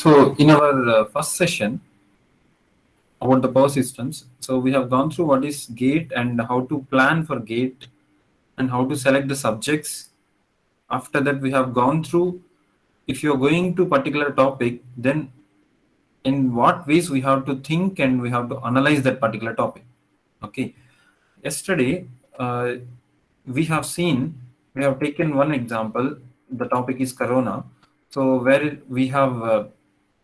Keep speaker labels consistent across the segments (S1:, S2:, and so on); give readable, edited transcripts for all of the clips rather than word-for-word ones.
S1: So, in our first session about the power systems, so we have gone through what is gate and how to plan for gate and how to select the subjects. After that, we have gone through if you are going to particular topic, then in what ways we have to think and we have to analyze that particular topic. Okay. Yesterday, we have seen, we have taken one example. The topic is Corona. So, where we have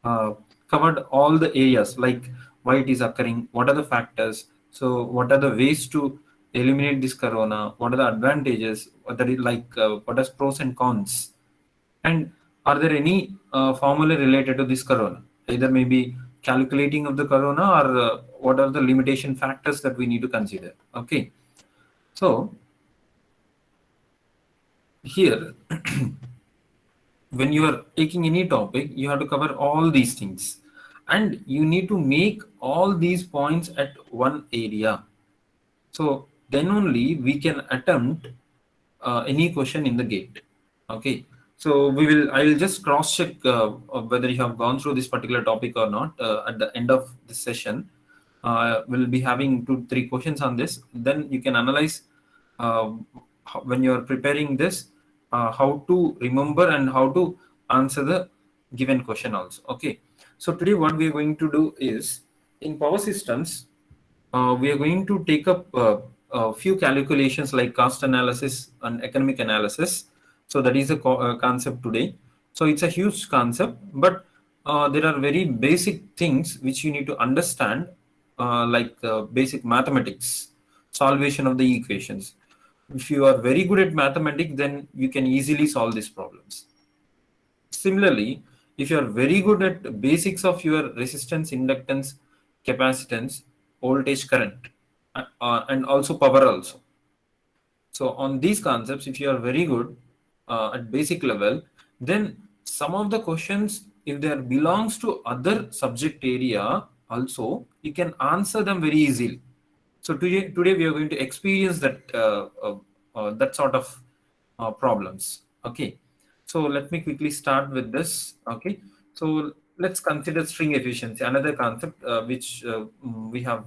S1: uh, covered all the areas like why it is occurring, what are the factors, so what are the ways to eliminate this Corona, what are the advantages, what are what are pros and cons, and are there any formula related to this Corona, either maybe calculating of the Corona or what are the limitation factors that we need to consider. Okay. So here, when you are taking any topic, you have to cover all these things, and you need to make all these points at one area. So then only we can attempt any question in the gate. Okay. So I will just cross check whether you have gone through this particular topic or not at the end of this session. We'll be having 2 3 questions on this. Then you can analyze uh, when you are preparing this, how to remember and how to answer the given question also. Okay. So today what we are going to do is, in power systems, we are going to take up a few calculations like cost analysis and economic analysis. So that is the concept today. So it's a huge concept, but there are very basic things which you need to understand, basic mathematics, solvation of the equations. If you are very good at mathematics, then you can easily solve these problems. Similarly, if you are very good at basics of your resistance, inductance, capacitance, voltage, current, and also power also. So on these concepts, if you are very good at basic level, then some of the questions, if they belongs to other subject area also, you can answer them very easily. So today we are going to experience that sort of problems. Okay. So let me quickly start with this. Okay. So let's consider string efficiency, another concept which we have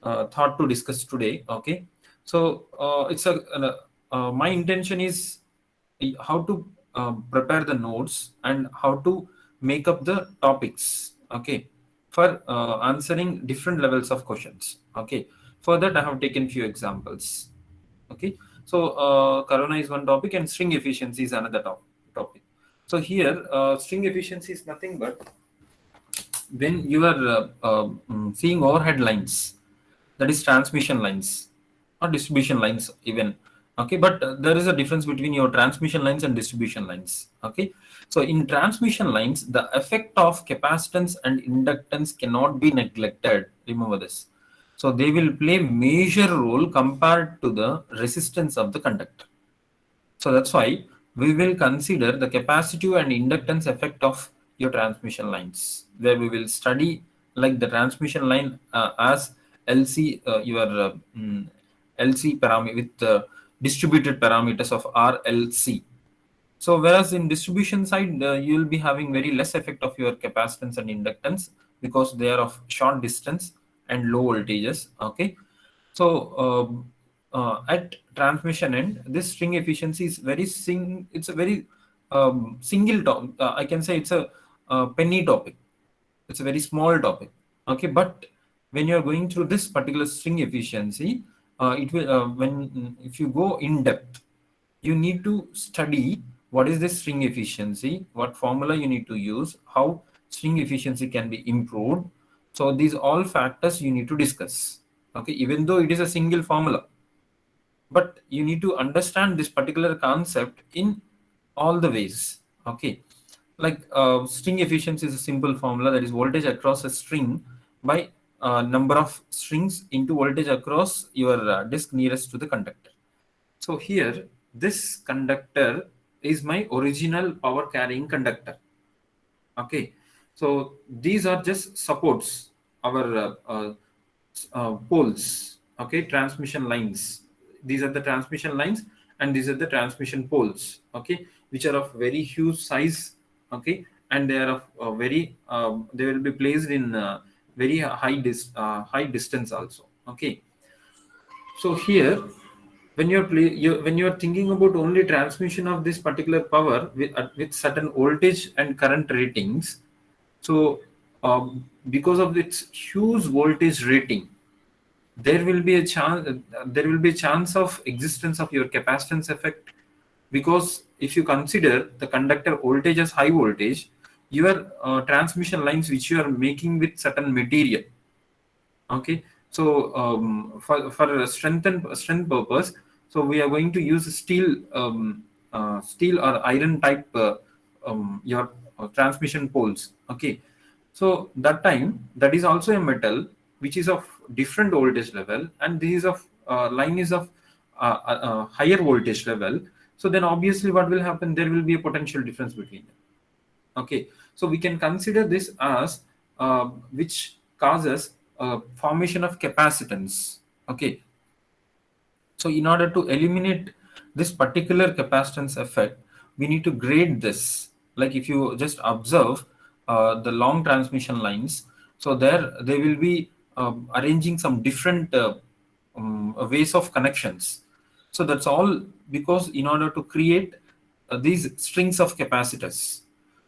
S1: thought to discuss today. Okay. So my intention is how to prepare the notes and how to make up the topics. Okay, for answering different levels of questions. Okay, for that I have taken few examples. Okay, so Corona is one topic and string efficiency is another topic. So here, string efficiency is nothing but when you are seeing overhead lines, that is transmission lines or distribution lines even. Okay, but there is a difference between your transmission lines and distribution lines. Okay, so in transmission lines, the effect of capacitance and inductance cannot be neglected. Remember this. So they will play major role compared to the resistance of the conductor. So that's why we will consider the capacitive and inductance effect of your transmission lines, where we will study like the transmission line as LC, LC parameter with distributed parameters of RLC. So whereas in distribution side, you will be having very less effect of your capacitance and inductance because they are of short distance and low voltages. Okay. So at transmission end, this string efficiency is it's a very single topic. I can say it's a penny topic. It's a very small topic. Okay. But when you're going through this particular string efficiency, it will, if you go in depth, you need to study what is the string efficiency, what formula you need to use, how string efficiency can be improved. So these all factors you need to discuss. Okay, even though it is a single formula, but you need to understand this particular concept in all the ways. Okay, like string efficiency is a simple formula, that is voltage across a string by number of strings into voltage across your disk nearest to the conductor. So here, this conductor is my original power carrying conductor. Okay, so these are just supports our poles. Okay, transmission lines. These are the transmission lines, and these are the transmission poles. Okay, which are of very huge size. Okay, and they are of very they will be placed in very high distance also. Okay, so here when you're thinking about only transmission of this particular power with certain voltage and current ratings, so because of its huge voltage rating, there will be a chance of existence of your capacitance effect, because if you consider the conductor voltage as high voltage, your transmission lines which you are making with certain material. Okay, so for strength purpose, so we are going to use steel or iron type your transmission poles. Okay, so that time that is also a metal which is of different voltage level, and this is of line is of higher voltage level. So then obviously what will happen, there will be a potential difference between them. Okay, so we can consider this as which causes formation of capacitance. Okay, so in order to eliminate this particular capacitance effect, we need to grade this. Like if you just observe the long transmission lines, so there they will be arranging some different ways of connections. So that's all because in order to create these strings of capacitors.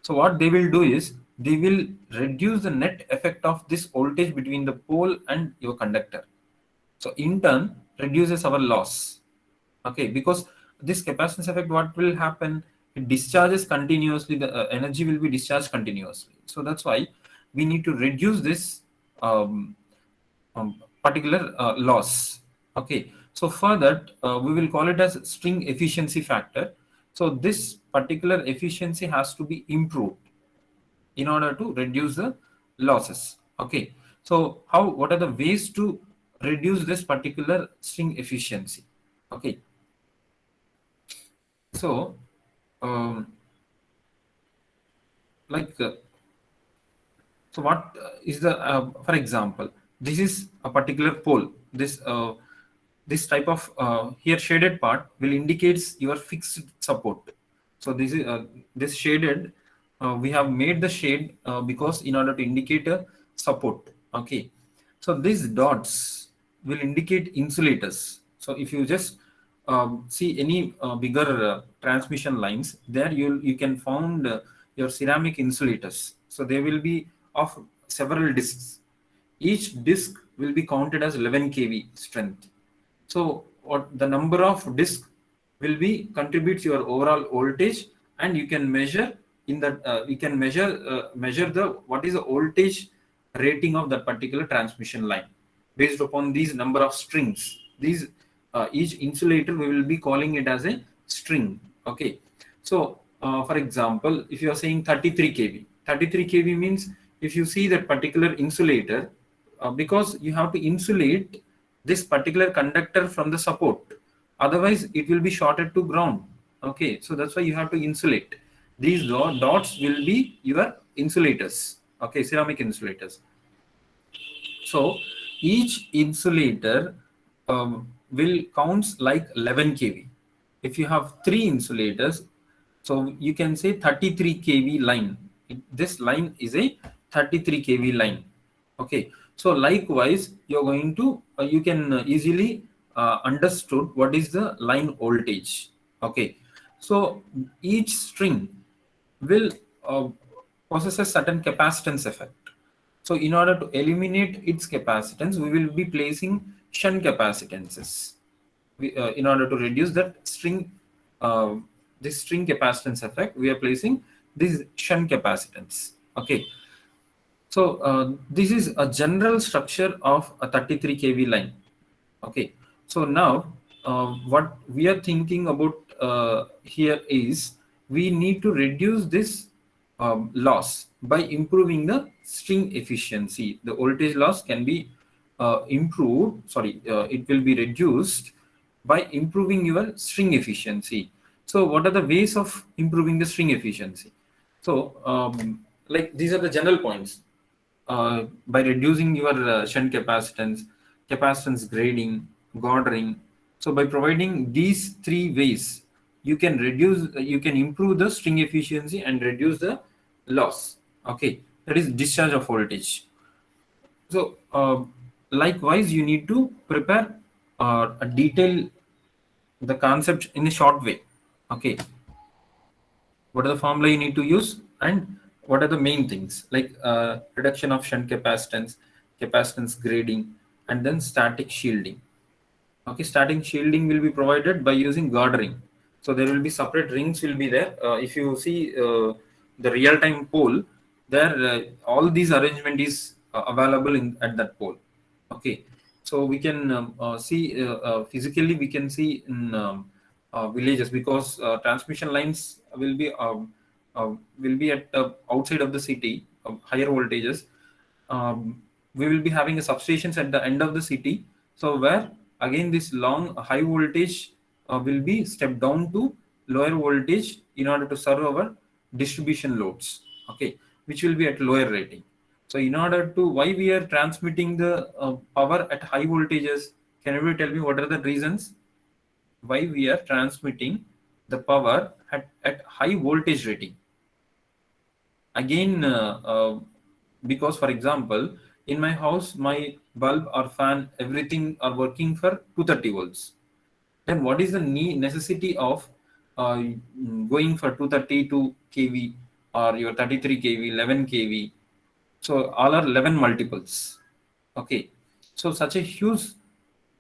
S1: So what they will do is they will reduce the net effect of this voltage between the pole and your conductor, so in turn reduces our loss. Okay, because this capacitance effect, what will happen, it discharges continuously, the energy will be discharged continuously. So that's why we need to reduce this particular loss. Okay, so for that we will call it as string efficiency factor. So this particular efficiency has to be improved in order to reduce the losses. Okay, so what are the ways to reduce this particular string efficiency? Okay, so um, like so what is the for example, this is a particular pole. This type of here shaded part will indicates your fixed support. So this is this shaded, we have made the shade because in order to indicate a support. Okay, so these dots will indicate insulators. So if you just see any bigger transmission lines, there you can found your ceramic insulators. So they will be of several discs. Each disc will be counted as 11 kV strength. So what the number of disc will be contributes your overall voltage, and you can measure in that you can measure the what is the voltage rating of that particular transmission line based upon these number of strings. These each insulator we will be calling it as a string. Okay, so for example, if you are saying 33 kV, 33 kV means if you see that particular insulator, because you have to insulate this particular conductor from the support, otherwise it will be shorted to ground. Okay, so that's why you have to insulate. These dots will be your insulators. Okay, ceramic insulators. So each insulator will counts like 11 kV. If you have three insulators, so you can say 33 kV line. This line is a 33 kV line. Okay, so likewise you're going to you can easily understood what is the line voltage. Okay, so each string will possess a certain capacitance effect. So in order to eliminate its capacitance, we will be placing shunt capacitances. In order to reduce that uh, this string capacitance effect, we are placing this shunt capacitance. Okay, so this is a general structure of a 33 kV line. Okay, so now what we are thinking about here is we need to reduce this loss by improving the string efficiency. The voltage loss can be improved, sorry, it will be reduced by improving your string efficiency. So what are the ways of improving the string efficiency? So like these are the general points. By reducing your shunt capacitance, capacitance grading, ordering. So by providing these three ways, you can improve the string efficiency and reduce the loss. Okay, that is discharge of voltage. So likewise, you need to prepare a detail the concept in a short way. Okay, what are the formula you need to use, and what are the main things like reduction of shunt capacitance, capacitance grading, and then static shielding. Okay, static shielding will be provided by using guard ring. So there will be separate rings will be there. If you see the real-time pole, there all these arrangement is available in at that pole. Okay, so we can see physically we can see in villages because transmission lines will be at outside of the city, higher voltages. We will be having a substations at the end of the city, so where again this long high voltage will be stepped down to lower voltage in order to serve our distribution loads, okay, which will be at lower rating. So in order to why we are transmitting the power at high voltages, can you tell me what are the reasons why we are transmitting the power at high voltage rating? Again, because for example, in my house, my bulb or fan, everything are working for 230 volts. Then what is the necessity of going for 232 kV or your 33 kV, 11 kV? So all are 11 multiples. Okay. So such a huge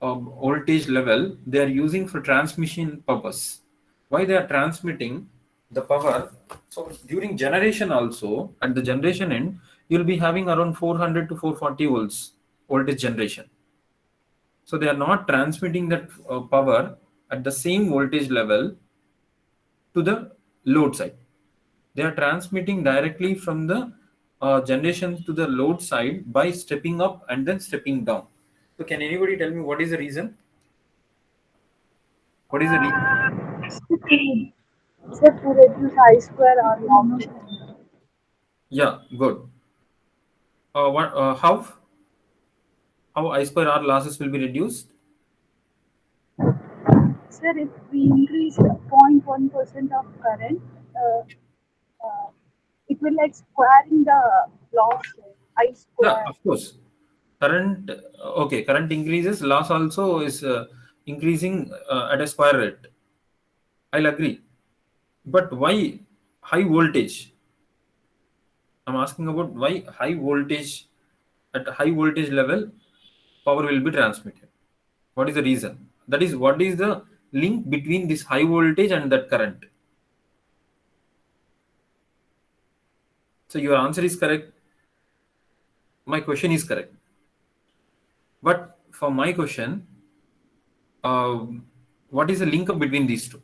S1: voltage level they are using for transmission purpose. Why they are transmitting the power? So during generation also at the generation end, you'll be having around 400 to 440 volts voltage generation. So they are not transmitting that power at the same voltage level to the load side. They are transmitting directly from the generation to the load side by stepping up and then stepping down. So can anybody tell me what is the reason? What is the reason?
S2: Except to reduce I square or log.
S1: Yeah, good. What? How I square R losses will be reduced?
S2: Sir, if we increase 0.1% of current, uh, uh, it will like squaring the loss, I
S1: Yeah,
S2: square.
S1: of course. Current okay. Current increases. Loss also is increasing at a square rate. I'll agree. But why high voltage? I'm asking about why high voltage at high voltage level power will be transmitted. What is the reason? That is what is the link between this high voltage and that current? So your answer is correct. My question is correct. But for my question, what is the link up between these two?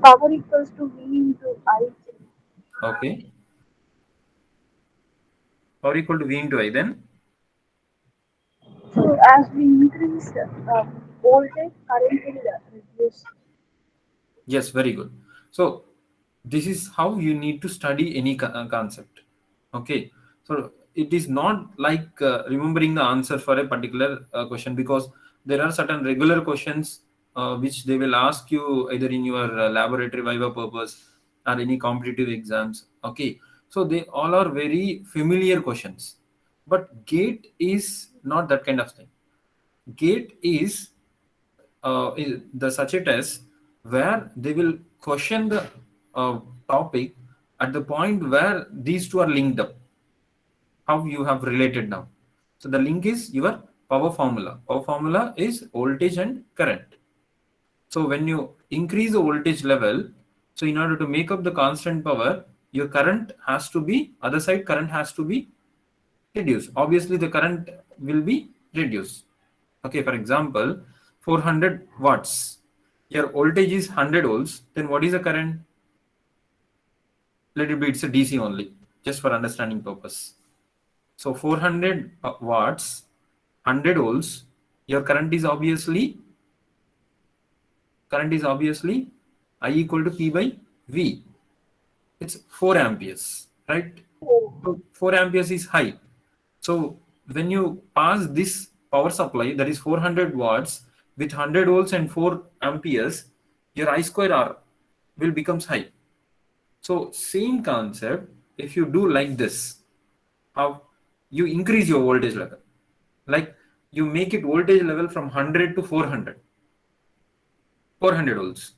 S2: Power equals to V into I.
S1: Okay. Power equal to V into I then?
S2: So as we increase voltage, current will reduce.
S1: Yes, very good. So this is how you need to study any concept. Okay. So it is not like remembering the answer for a particular question, because there are certain regular questions which they will ask you either in your laboratory viva purpose or any competitive exams. Okay. So they all are very familiar questions. But GATE is not that kind of thing. GATE is the such a test where they will question the topic at the point where these two are linked up, how you have related now. So the link is your power formula is voltage and current. So when you increase the voltage level, so in order to make up the constant power, your current has to be other side, current has to be reduced. Obviously the current will be reduced. Okay, for example, 400 watts, your voltage is 100 volts, then what is the current? Let it be, it's a DC only, just for understanding purpose. So 400 watts, 100 volts, your current is obviously I equal to P by V. It's 4 amperes, right? So 4 amperes is high. So when you pass this power supply, that is 400 watts with 100 volts and 4 amperes, your I square R will becomes high. So same concept, if you do like this, how you increase your voltage level, like you make it voltage level from 100 to 400, 400 volts.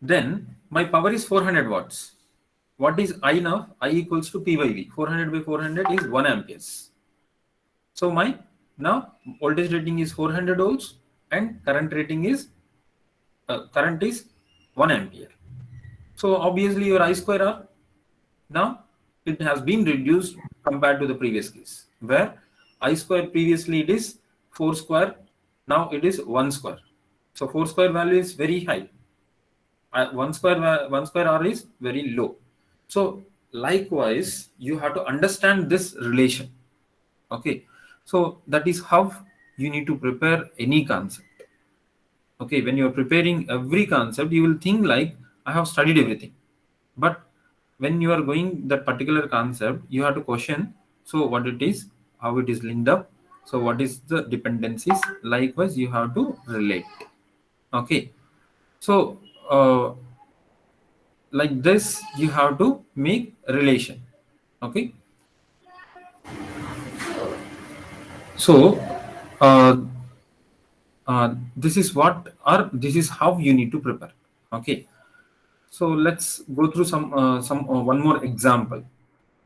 S1: Then my power is 400 watts. What is I now? I equals to P by V. 400 by 400 is 1 amperes. So my now voltage rating is 400 volts and current is 1 ampere. So obviously your I square R now it has been reduced compared to the previous case where I square previously it is 4 square, now it is 1 square. So 4 square value is very high. 1 square R is very low. So likewise you have to understand this relation. Okay, so that is how you need to prepare any concept. Okay, when you are preparing every concept you will think like I have studied everything, but when you are going that particular concept you have to question, so what it is, how it is linked up, so what is the dependencies, likewise you have to relate. Okay, so like this you have to make relation. Okay, so uh, this is what, or this is how you need to prepare. Okay, so let's go through some one more example.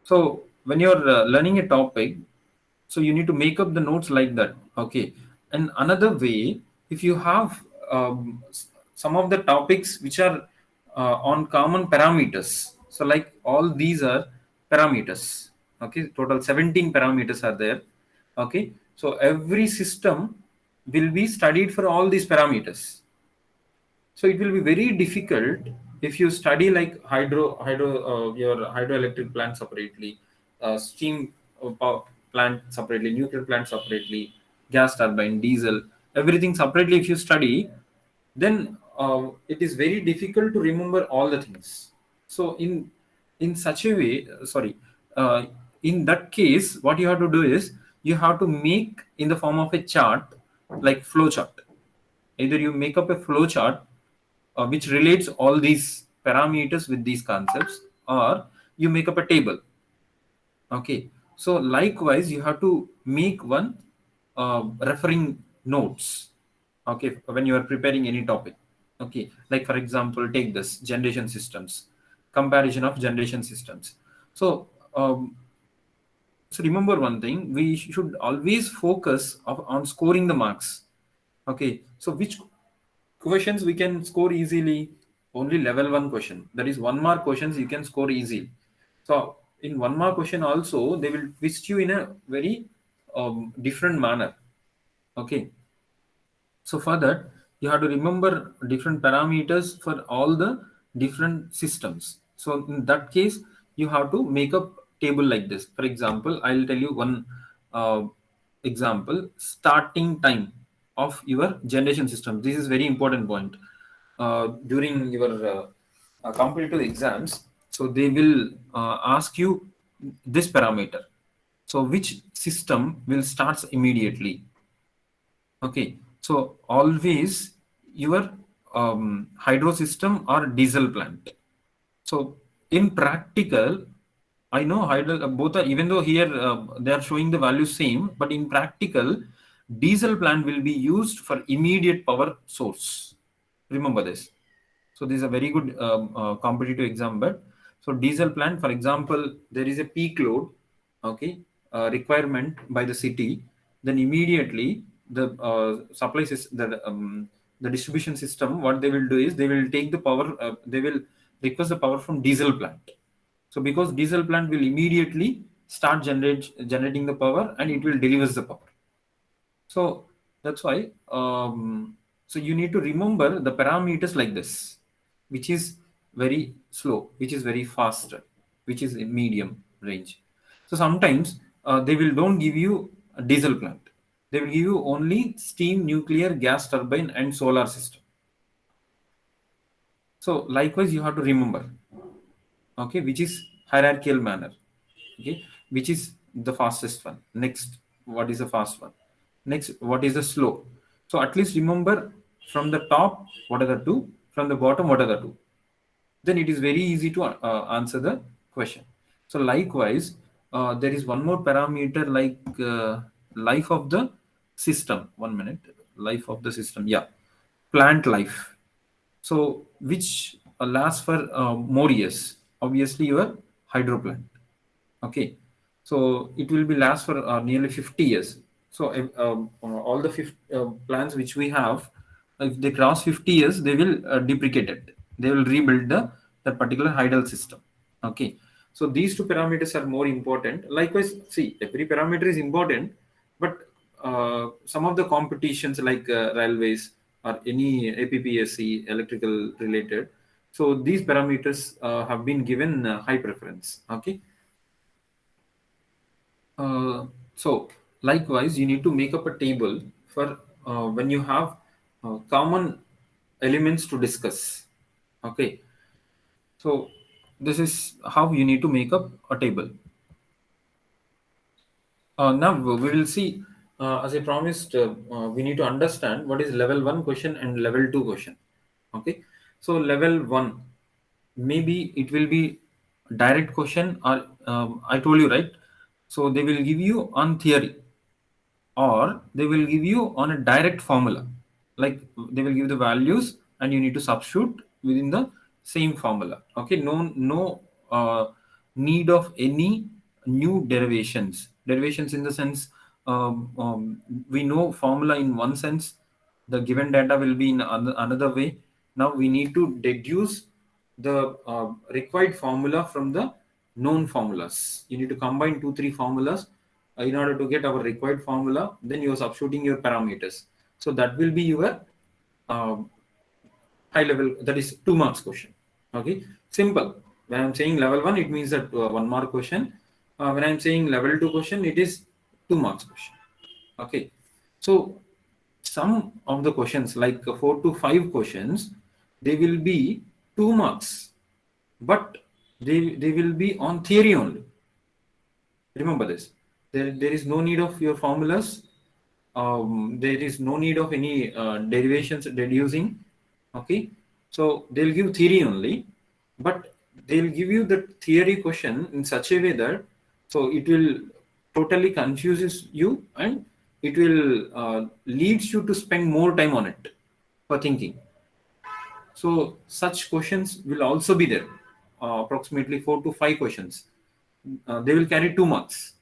S1: So when you're learning a topic, so you need to make up the notes like that. Okay, and another way, if you have some of the topics which are on common parameters, so like all these are parameters. Okay, total 17 parameters are there. Okay, so every system will be studied for all these parameters. So it will be very difficult if you study like your hydroelectric plant separately, steam power plant separately, nuclear plant separately, gas turbine, diesel, everything separately. If you study, then it is very difficult to remember all the things. So in such a way, uh, in that case, what you have to do is you have to make in the form of a chart, like flow chart. Either you make up a flow chart which relates all these parameters with these concepts, or you make up a table. Okay, so likewise you have to make one referring notes. Okay, when you are preparing any topic. Okay, like for example take this generation systems, comparison of generation systems. So so remember one thing, we should always focus on scoring the marks. Okay, so which questions we can score easily? Only level 1 question, that is 1 mark questions you can score easily. So in 1 mark question also they will twist you in a very different manner. Okay, so for that, you have to remember different parameters for all the different systems. So in that case, you have to make a table like this. For example, I'll tell you one uh, example: starting time of your generation system. This is very important point during your competitive exams. So they will ask you this parameter. So which system will start immediately? Okay, so always your hydro system or diesel plant. So in practical, I know hydro both are, even though here they are showing the value same, but in practical, diesel plant will be used for immediate power source. Remember this. So this is a very good competitive exam. But so diesel plant, for example, there is a peak load, okay, requirement by the city. Then immediately the supply system, the distribution system, what they will do is they will take the power. They will request the power from diesel plant. So because diesel plant will immediately start generating the power and it will deliver the power. So that's why, so you need to remember the parameters like this, which is very slow, which is very faster, which is in medium range. So sometimes they will don't give you a diesel plant. They will give you only steam, nuclear, gas turbine, and solar system. So likewise, you have to remember, okay, which is hierarchical manner, okay, which is the fastest one. Next, what is the fast one? Next, what is the slow? So at least remember from the top what are the two, from the bottom what are the two. then it is very easy to answer the question. So likewise, there is one more parameter like life of the system. 1 minute, life of the system. Yeah, plant life. So which lasts for more years. Obviously, your hydro plant. Okay, so it will be last for nearly 50 years. So all the plants which we have, if they cross 50 years, they will deprecate it. They will rebuild that particular hydel system. Okay, so these two parameters are more important. Likewise, see, every parameter is important, but some of the competitions like railways or any APPSC electrical related, so these parameters have been given high preference. Okay. So likewise, you need to make up a table for when you have common elements to discuss. Okay, so this is how you need to make up a table. Now we will see, as I promised, we need to understand what is level 1 question and level 2 question. Okay, so level 1, maybe it will be direct question, or I told you, right? So they will give you on theory, or they will give you on a direct formula, like they will give the values and you need to substitute within the same formula. Okay, no need of any new derivations in the sense, we know formula in one sense, the given data will be in another way. Now we need to deduce the required formula from the known formulas. You need to combine 2 3 formulas in order to get our required formula. Then you are substituting your parameters, so that will be your uh, high level, that is 2 marks question. Okay, simple. When I'm saying level 1, it means that 1 mark question. When I'm saying level 2 question, it is 2 marks question. Okay, so some of the questions like 4 to 5 questions, they will be 2 marks, but they will be on theory only. Remember this. There is no need of your formulas. There is no need of any derivations deducing. Okay, so they'll give theory only, but they'll give you the theory question in such a way that so it will totally confuses you, and it will leads you to spend more time on it for thinking. So such questions will also be there, approximately 4 to 5 questions. They will carry 2 marks.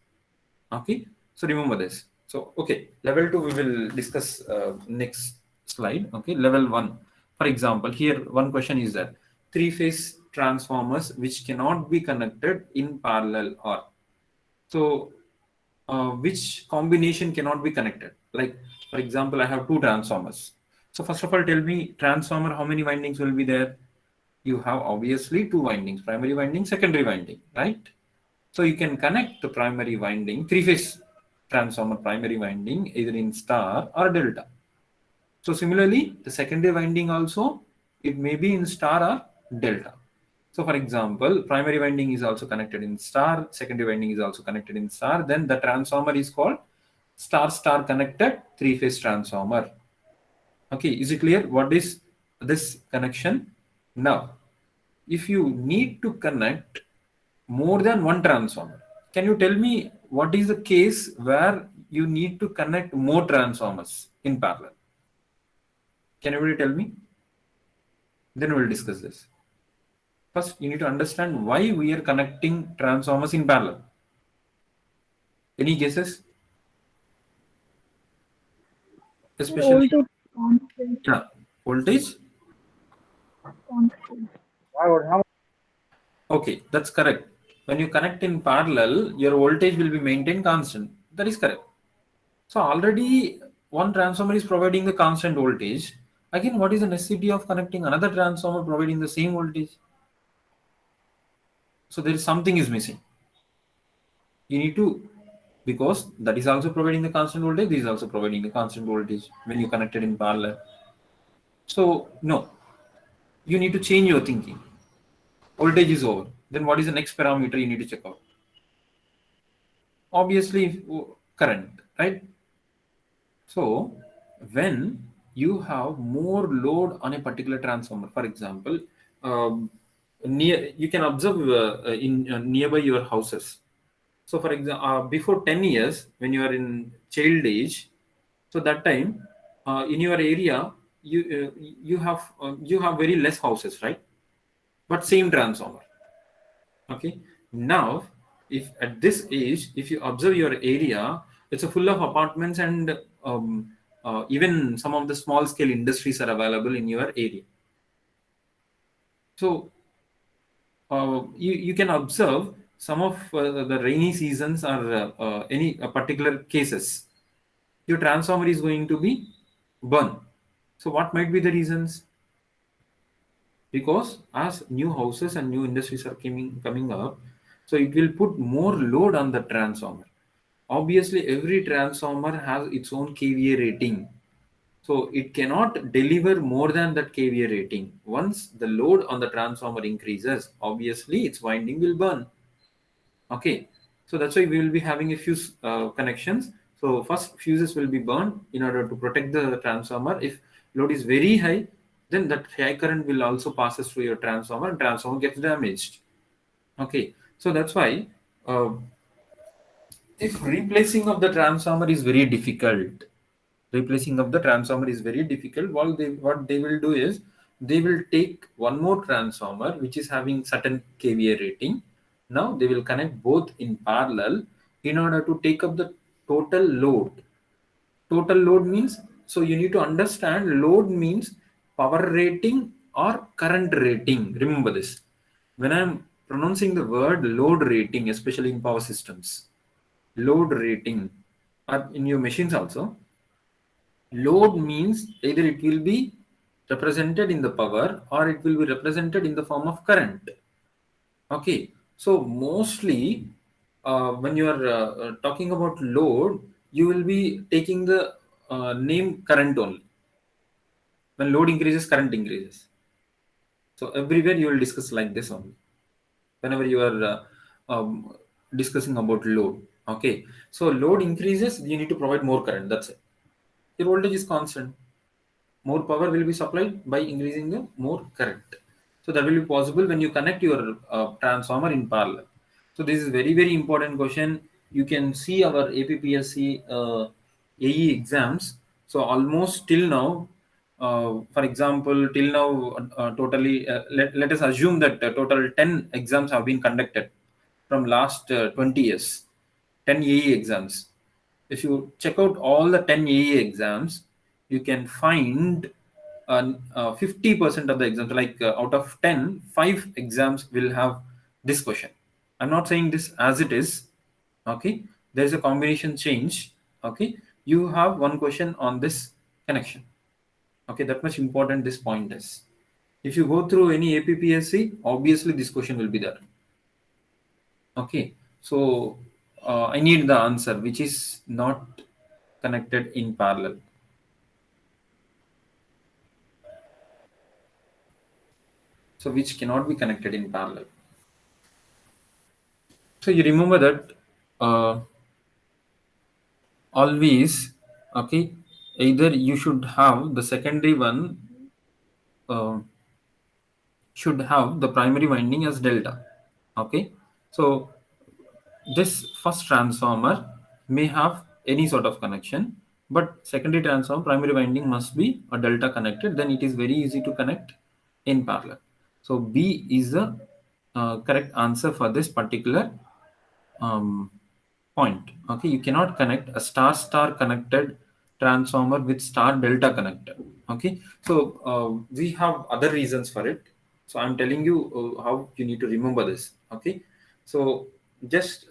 S1: Okay, so remember this. So okay, level 2 we will discuss next slide. Okay, level 1, for example, here one question is that three phase transformers which cannot be connected in parallel are, so which combination cannot be connected. Like for example, I have two transformers. So first of all, tell me, transformer, how many windings will be there? You have obviously two windings, primary winding, secondary winding, right? So you can connect the primary winding, three phase transformer primary winding, either in star or delta. So similarly, the secondary winding also, it may be in star or delta. So for example, primary winding is also connected in star, secondary winding is also connected in star. Then the transformer is called star-star connected three-phase transformer. Okay, is it clear what is this connection? Now, if you need to connect more than one transformer, can you tell me what is the case where you need to connect more transformers in parallel? Can everybody tell me? Then we'll discuss this. First, you need to understand why we are connecting transformers in parallel. Any guesses? Especially,
S2: Voltage constant.
S1: yeah, voltage.
S2: Constant.
S1: Okay, that's correct. When you connect in parallel, your voltage will be maintained constant. That is correct. So already one transformer is providing the constant voltage. Again, what is the necessity of connecting another transformer providing the same voltage? So there is something is missing. You need to, because that is also providing the constant voltage, this is also providing the constant voltage when you connected in parallel. So no, you need to change your thinking. Voltage is over. Then what is the next parameter you need to check out? Obviously, current, right? So when you have more load on a particular transformer, for example, um, you can observe in nearby your houses. So for example, before 10 years, when you are in child age, so that time in your area you have very less houses, right? But same transformer. Okay. Now, if at this age, if you observe your area, it's a full of apartments and even some of the small scale industries are available in your area. So you can observe some of the rainy seasons or any particular cases, your transformer is going to be burned. So what might be the reasons? Because as new houses and new industries are coming up, so it will put more load on the transformer. Obviously, every transformer has its own kVA rating. So it cannot deliver more than that kVA rating. Once the load on the transformer increases, obviously its winding will burn. Okay, so that's why we will be having a fuse connections. So first fuses will be burned in order to protect the transformer. If load is very high, then that high current will also passes through your transformer and transformer gets damaged. Okay, so that's why uh, if replacing of the transformer is very difficult, replacing of the transformer is very difficult, what they will do is they will take one more transformer which is having certain kVA rating. Now they will connect both in parallel in order to take up the total load. Total load means, so you need to understand, load means power rating or current rating. Remember this when I'm pronouncing the word load rating, especially in power systems. Load rating, or in your machines also, load means either it will be represented in the power or it will be represented in the form of current. Okay, so mostly when you are talking about load, you will be taking the name current only. When load increases, current increases. So everywhere you will discuss like this only. Whenever you are discussing about load. Okay, so load increases, you need to provide more current. That's it. Your voltage is constant. More power will be supplied by increasing the more current. So that will be possible when you connect your transformer in parallel. So this is very important question. You can see our APPSC AE exams. So almost till now, for example, till now, totally, let us assume that total 10 exams have been conducted from last 20 years, 10 AE exams. If you check out all the 10 AE exams, you can find 50% of the exams, like out of 10, 5 exams will have this question. I'm not saying this as it is. Okay, there is a combination change. Okay, you have one question on this connection. Okay, that much important this point is. If you go through any APPSC, obviously this question will be there. Okay, so I need the answer which is not connected in parallel. So which cannot be connected in parallel. So you remember that always, okay, either you should have the secondary one uh, should have the primary winding as delta. Okay, so this first transformer may have any sort of connection, but secondary transformer primary winding must be a delta connected, then it is very easy to connect in parallel. So B is the correct answer for this particular um, point. Okay, you cannot connect a star star connected transformer with star delta connector. Okay, so we have other reasons for it. So I'm telling you how you need to remember this. Okay, so just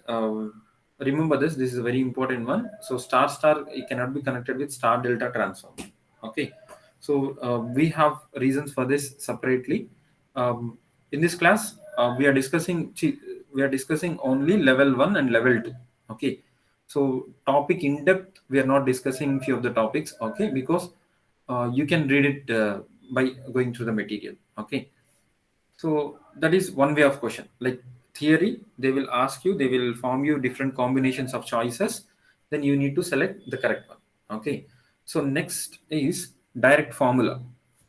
S1: remember this. This is a very important one. So star star, it cannot be connected with star delta transformer. Okay, so we have reasons for this separately. In this class, we are discussing only level 1 and level 2. Okay, so topic in depth we are not discussing few of the topics. Okay, because you can read it by going through the material. Okay, so that is one way of question. Like theory, they will ask you, they will form you different combinations of choices, then you need to select the correct one. Okay, so next is direct formula.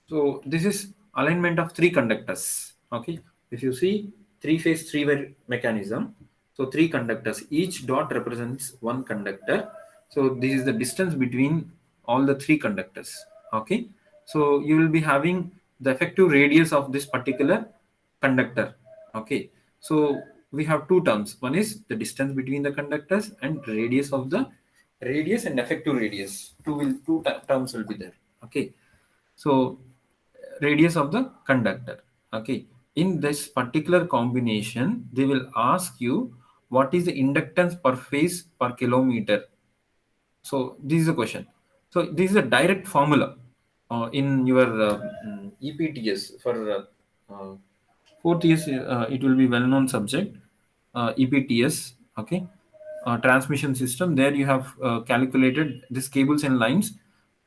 S1: So this is alignment of three conductors. Okay, If you see three-phase three-wire mechanism, so three conductors, each dot represents one conductor. So this is the distance between all the three conductors. Okay, so you will be having the effective radius of this particular conductor. Okay, so we have two terms. One is the distance between the conductors and radius of the radius and effective radius. Terms will be there. Okay, so radius of the conductor. Okay, in this particular combination they will ask you what is the inductance per phase per kilometer. So this is a question. So this is a direct formula in your EPTS for uh, fourth years. It will be well-known subject, EPTS. Okay, transmission system. There you have calculated this cables and lines.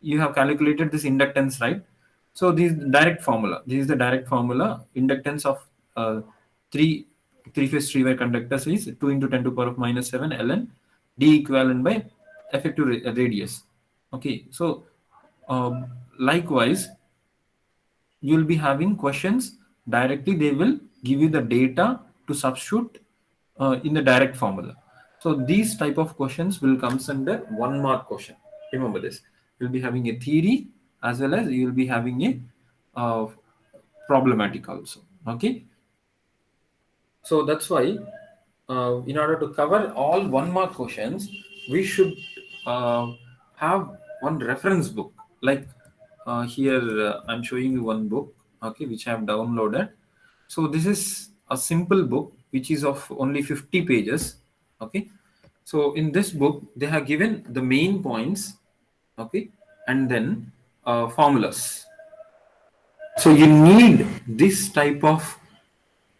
S1: You have calculated this inductance, right? So this is direct formula. This is the direct formula. Inductance of uh, three three-phase three-wire conductors is 2 into 10 to the power of minus 7 ln d equivalent by effective radius. Okay, so likewise you will be having questions directly. They will give you the data to substitute in the direct formula. So these type of questions will comes under 1 mark question. Remember this. You'll be having a theory as well as you will be having a problematic also. Okay, so that's why, in order to cover all 1 mark questions, we should uh, have one reference book. Like here, I'm showing you one book, okay, which I have downloaded. So this is a simple book which is of only 50 pages. Okay, so in this book they have given the main points, okay, and then formulas. So you need this type of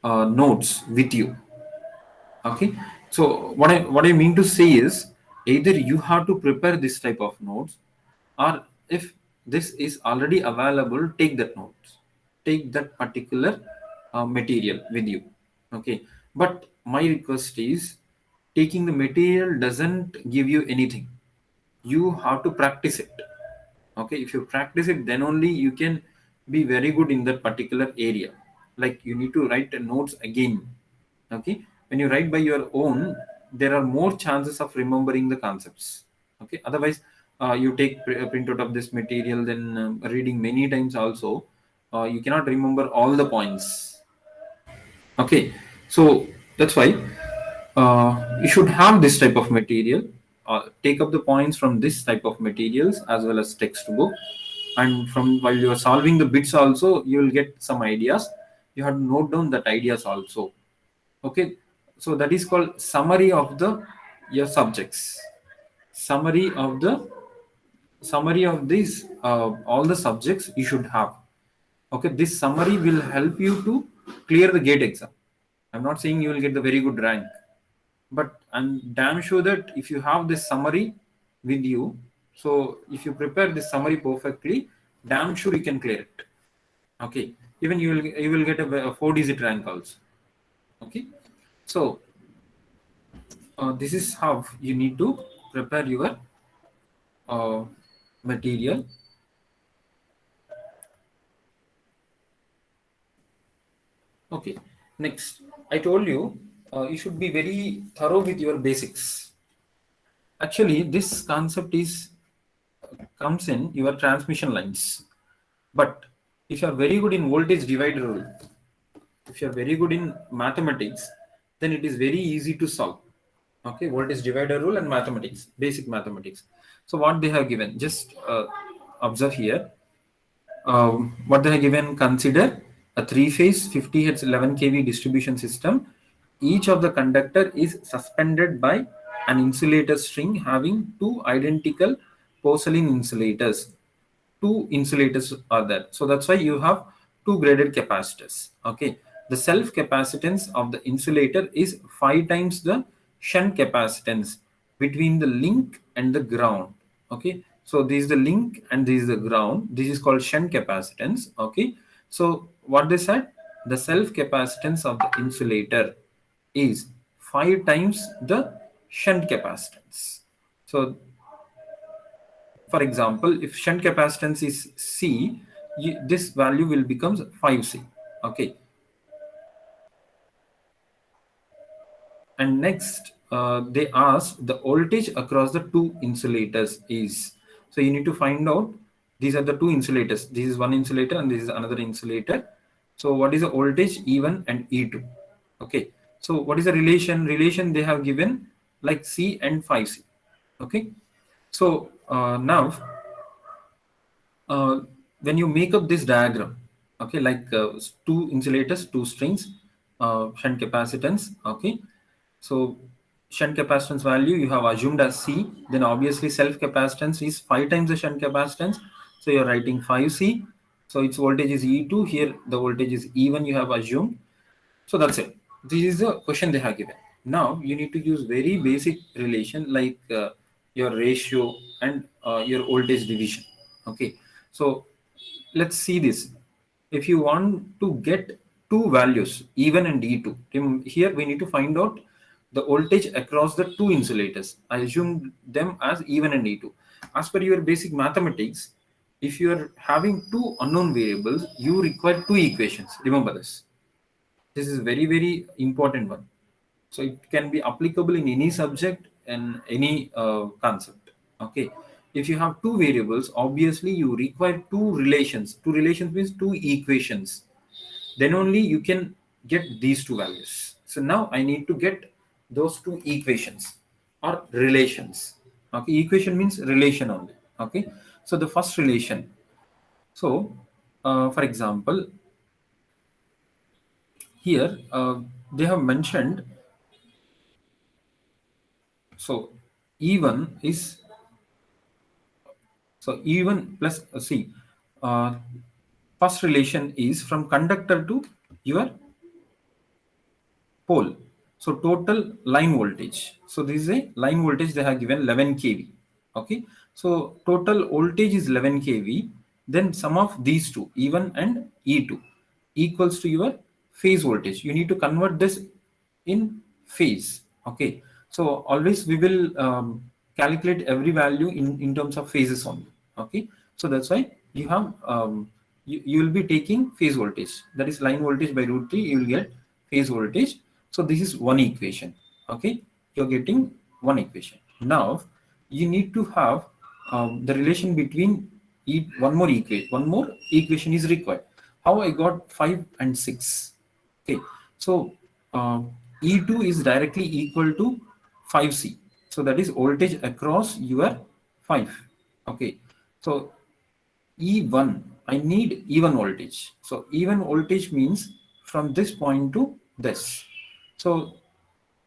S1: notes with you. Okay, so what I mean to say is either you have to prepare this type of notes, or if this is already available, take that notes, take that particular material with you. Okay, but my request is taking the material doesn't give you anything. You have to practice it. Okay, if you practice it, then only you can be very good in that particular area. Like you need to write the notes again. Okay, when you write by your own, there are more chances of remembering the concepts. Okay, otherwise you take a printout of this material, then reading many times also, you cannot remember all the points. Okay, so that's why you should have this type of material. Take up the points from this type of materials as well as textbook, and from while you are solving the bits also, you will get some ideas. You have to note down that ideas also. Okay, so that is called summary of the your subjects. Summary of the summary of these all the subjects you should have. Okay, this summary will help you to clear the gate exam. I'm not saying you will get the very good rank, but I'm damn sure that if you have this summary with you, so if you prepare this summary perfectly, damn sure you can clear it. Okay, even you will get a 4-digit rank also. Okay, so this is how you need to prepare your uh, material. Okay, next, I told you you should be very thorough with your basics. Actually, this concept is comes in your transmission lines. But if you are very good in voltage divider rule, if you are very good in mathematics, then it is very easy to solve. Okay, voltage divider rule and mathematics, basic mathematics. So what they have given, just observe here. What they have given, consider a three-phase 50 Hz 11 kV distribution system. Each of the conductor is suspended by an insulator string having two identical porcelain insulators. Two insulators are there, so that's why you have two graded capacitors. Okay, the self capacitance of the insulator is 5 times the shunt capacitance between the link and the ground. Okay, so this is the link and this is the ground. This is called shunt capacitance. Okay, so what they said, the self capacitance of the insulator is 5 times the shunt capacitance. So for example, if shunt capacitance is C, this value will become 5C. Okay, And next, they asked the voltage across the two insulators is. So you need to find out these are the two insulators. This is one insulator and this is another insulator. So what is the voltage E1 and E2? Okay. So what is the relation? Relation they have given like C and 5C. Okay. So now uh, when you make up this diagram, okay, like two insulators, two strings, shunt capacitance, okay. So shunt capacitance value you have assumed as C, then obviously self capacitance is 5 times the shunt capacitance. So you're writing 5C. So its voltage is E2. Here the voltage is E1 you have assumed. So that's it. This is the question they have given. Now you need to use very basic relation like your ratio and your voltage division. Okay. So let's see this. If you want to get two values, E1 and E2, here we need to find out the voltage across the two insulators. I assume them as E1 and E2. As per your basic mathematics, if you are having two unknown variables, you require two equations. Remember this. This is very, very important one. So it can be applicable in any subject and any concept. Okay. If you have two variables, obviously you require two relations. Two relations means two equations. Then only you can get these two values. So now I need to get those two equations or relations. Okay. Equation means relation only. Okay. So the first relation. So for example, here they have mentioned, so E1 is, so E1 plus C, uh, first relation is from conductor to your pole. So total line voltage. So this is a line voltage they have given 11 kV. Okay. So total voltage is 11 kV. Then sum of these two, E1 and E2, equals to your phase voltage. You need to convert this in phase. Okay. So always we will calculate every value in terms of phases only. Okay. So that's why you have you will be taking phase voltage. That is line voltage by root 3. You will get phase voltage. So this is one equation. Okay. You're getting one equation. Now you need to have the relation between one more equation. One more equation is required. How I got 5 and 6? Okay, so E2 is directly equal to 5C. So that is voltage across your 5. Okay, so E1, I need even voltage. So even voltage means from this point to this. So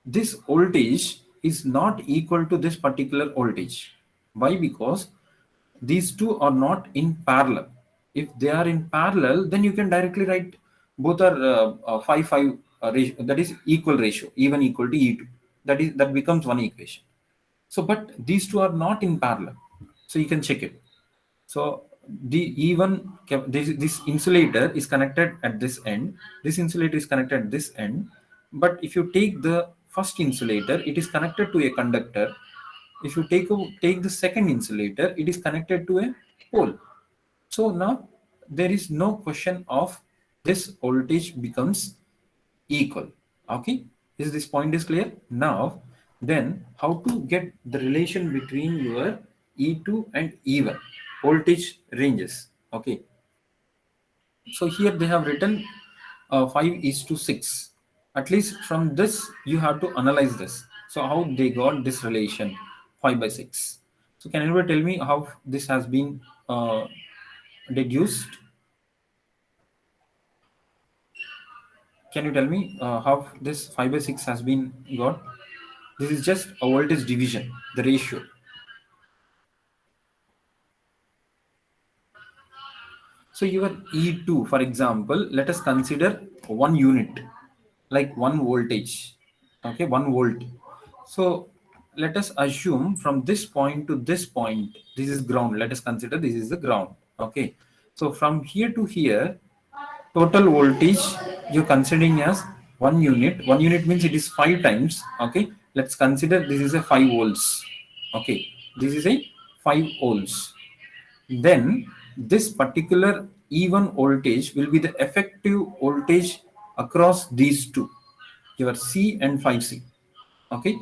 S1: this voltage is not equal to this particular voltage. Why? Because these two are not in parallel. If they are in parallel, then you can directly write both are 5 5 ratio, that is equal ratio, even equal to E2. That becomes one equation. So but these two are not in parallel, so you can check it. So the this insulator is connected at this end. This insulator is connected at this end. But if you take the first insulator, it is connected to a conductor. If you take the second insulator, it is connected to a pole. So now there is no question of this voltage becomes equal. Okay, is this point is clear? Now then how to get the relation between your E2 and E1 voltage ranges? Okay, so here they have written 5 is to 6. At least from this you have to analyze this. So how they got this relation 5 by 6? So can anyone tell me how this has been deduced? Can you tell me how this 5 by 6 has been got? This is just a voltage division, the ratio. So your E2, for example, let us consider 1 unit, like 1 voltage. Okay, 1 volt. So let us assume from this point to this point, this is ground. Let us consider this is the ground. Okay. So from here to here, total voltage you're considering as 1 unit. 1 unit means it is 5 times. Okay. Let's consider this is a 5 volts. Okay. This is a 5 volts. Then this particular E1 voltage will be the effective voltage across these two, your C and 5C. Okay,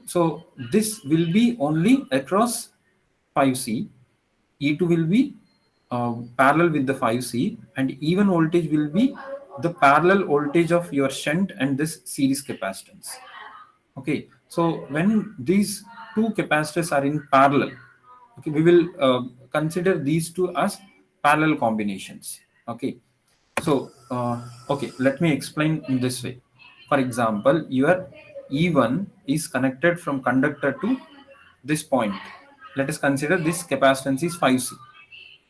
S1: so this will be only across 5C. E2 will be parallel with the 5C, and even voltage will be the parallel voltage of your shunt and this series capacitance. Okay, so when these two capacitors are in parallel, okay, we will consider these two as parallel combinations. Okay, so okay, let me explain in this way. For example, your E1 is connected from conductor to this point. Let us consider this capacitance is 5C.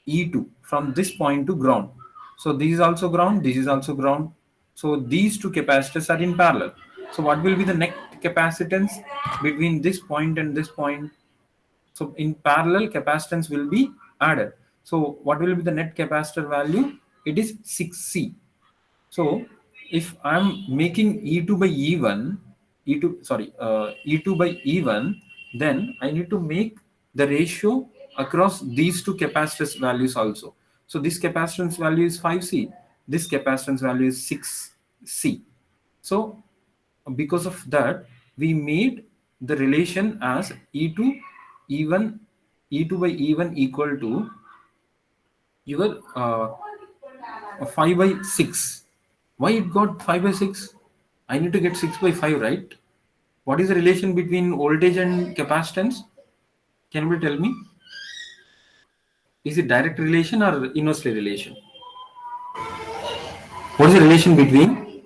S1: E2 from this point to ground. So this is also ground, this is also ground. So these two capacitors are in parallel. So what will be the net capacitance between this point and this point? So in parallel, capacitance will be added. So what will be the net capacitor value? It is 6C. So if I'm making E2 by E1, E2 by E1, then I need to make the ratio across these two capacitance values also. So this capacitance value is 5C, this capacitance value is 6C. So because of that, we made the relation as E2 E2 by E1 equal to your 5 by 6. Why it got 5 by 6? I need to get 6 by 5, right? What is the relation between voltage and capacitance? Can you tell me? Is it direct relation or inversely relation? What is the relation between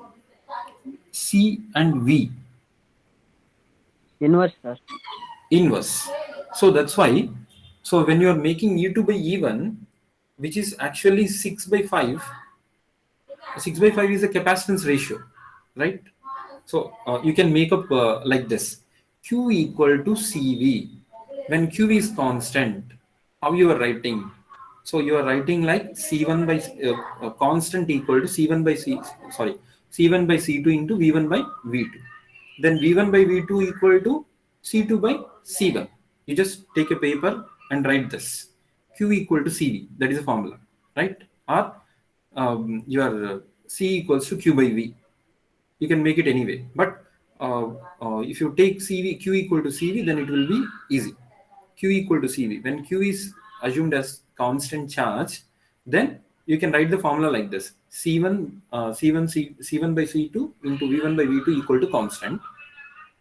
S1: C and V?
S3: Inverse, sir.
S1: Inverse. So that's why. So when you are making E2 by E1, which is actually 6 by 5, 6 by 5 is the capacitance ratio, right? So you can make up like this: Q equal to CV. When Q is constant, how you are writing? So you are writing like C1 by constant equal to C1 by C1 by C2 into V1 by V2. Then V1 by V2 equal to C2 by C1. You just take a paper and write this: Q equal to CV. That is a formula, right? Or your C equals to Q by V. You can make it anyway, but if you take Q equal to CV, then it will be easy. Q equal to CV. When Q is assumed as constant charge, then you can write the formula like this: C1 by C2 into V1 by V2 equal to constant.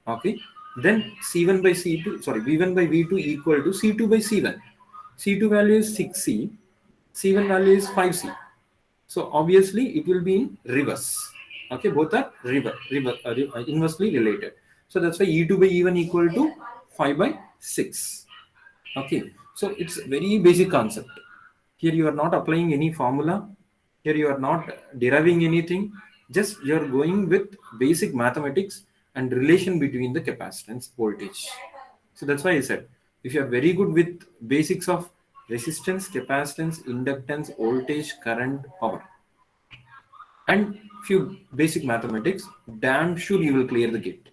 S1: Okay, then C1 by C2, sorry, V1 by V2 equal to C2 by C1. C2 value is 6C, C1 value is 5C. So obviously it will be in reverse. Okay, both are inversely related. So that's why E2 by E1 equal to 5 by 6. Okay, so it's very basic concept. Here you are not applying any formula. Here you are not deriving anything. Just you are going with basic mathematics and relation between the capacitance voltage. So that's why I said, if you are very good with basics of resistance, capacitance, inductance, voltage, current, power, and few basic mathematics, damn sure you will clear the gate.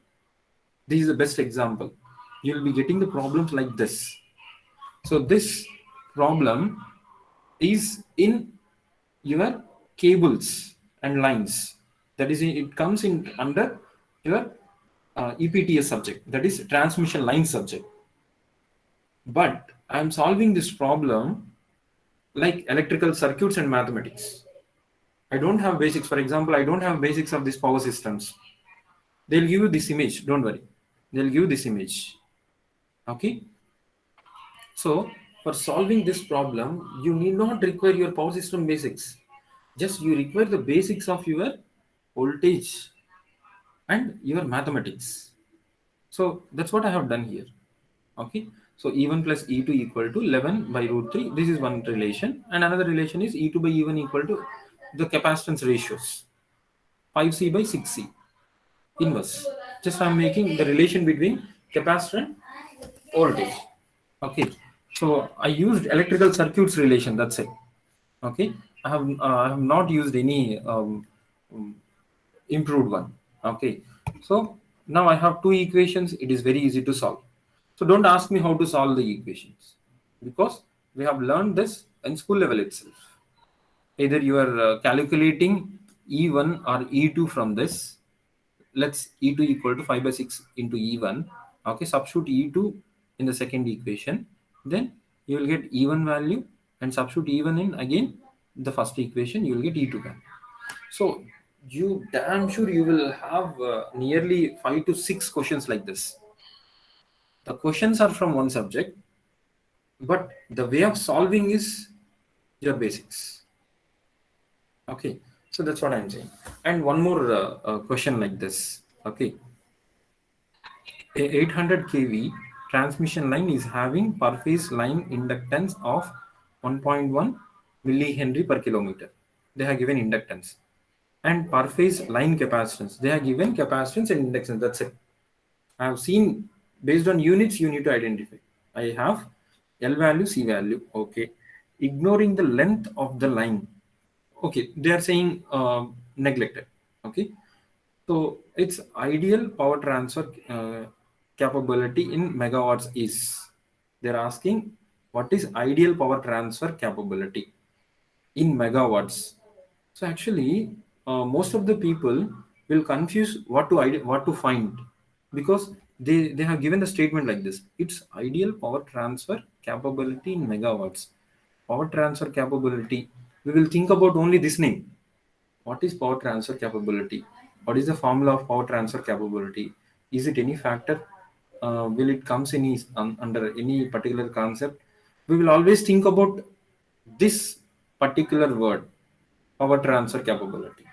S1: This is the best example. You will be getting the problems like this. So this problem is in your cables and lines. That is, it comes in under your EPTS subject. That is transmission line subject. But I am solving this problem like electrical circuits and mathematics. I don't have basics. For example, I don't have basics of these power systems. They'll give you this image. Don't worry. They'll give you this image. Okay. So for solving this problem, you need not require your power system basics. Just you require the basics of your voltage and your mathematics. So that's what I have done here. Okay. So E1 plus E2 equal to 11 by root 3. This is one relation. And another relation is E2 by E1 equal to the capacitance ratios. 5C by 6C. Inverse. Just I'm making the relation between capacitor and voltage. Okay. So I used electrical circuits relation. That's it. Okay. I have not used any improved one. Okay. So now I have two equations. It is very easy to solve. So don't ask me how to solve the equations, because we have learned this in school level itself. Either you are calculating E1 or E2 from this. let's E2 equal to 5 by 6 into E1. Okay, substitute E2 in the second equation, then you will get E1 value, and substitute E1 in again the first equation, you will get E2 value. So you damn sure you will have nearly 5 to 6 questions like this. The questions are from one subject, but the way of solving is your basics. Okay, so that's what I'm saying. And one more question like this. Okay, a 800 kV transmission line is having per phase line inductance of 1.1 millihenry per kilometer. They have given inductance. And per phase line capacitance. They have given capacitance and inductance. That's it. I have seen based on units you need to identify. I have L value, C value. Okay. Ignoring the length of the line. Okay. They are saying neglected. Okay. So its ideal power transfer capability in megawatts is, they're asking what is ideal power transfer capability in megawatts. So actually, most of the people will confuse what to find, because they have given the statement like this: it's ideal power transfer capability in megawatts. Power transfer capability. We will think about only this name. What is power transfer capability? What is the formula of power transfer capability? Is it any factor? Will it comes any under any particular concept? We will always think about this particular word, power transfer capability.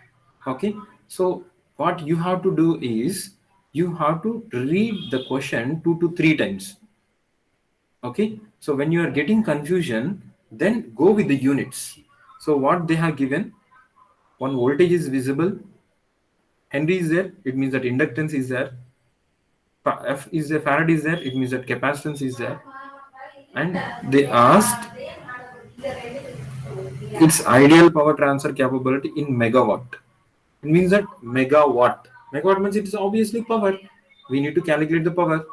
S1: Okay, so what you have to do is you have to read the question 2 to 3 times. Okay, so when you are getting confusion, then go with the units. So what they have given, one voltage is visible, Henry is there, it means that inductance is there. F is there, Farad is there, it means that capacitance is there. And they asked its ideal power transfer capability in megawatt. It means that megawatt. Megawatt means it is obviously power. We need to calculate the power.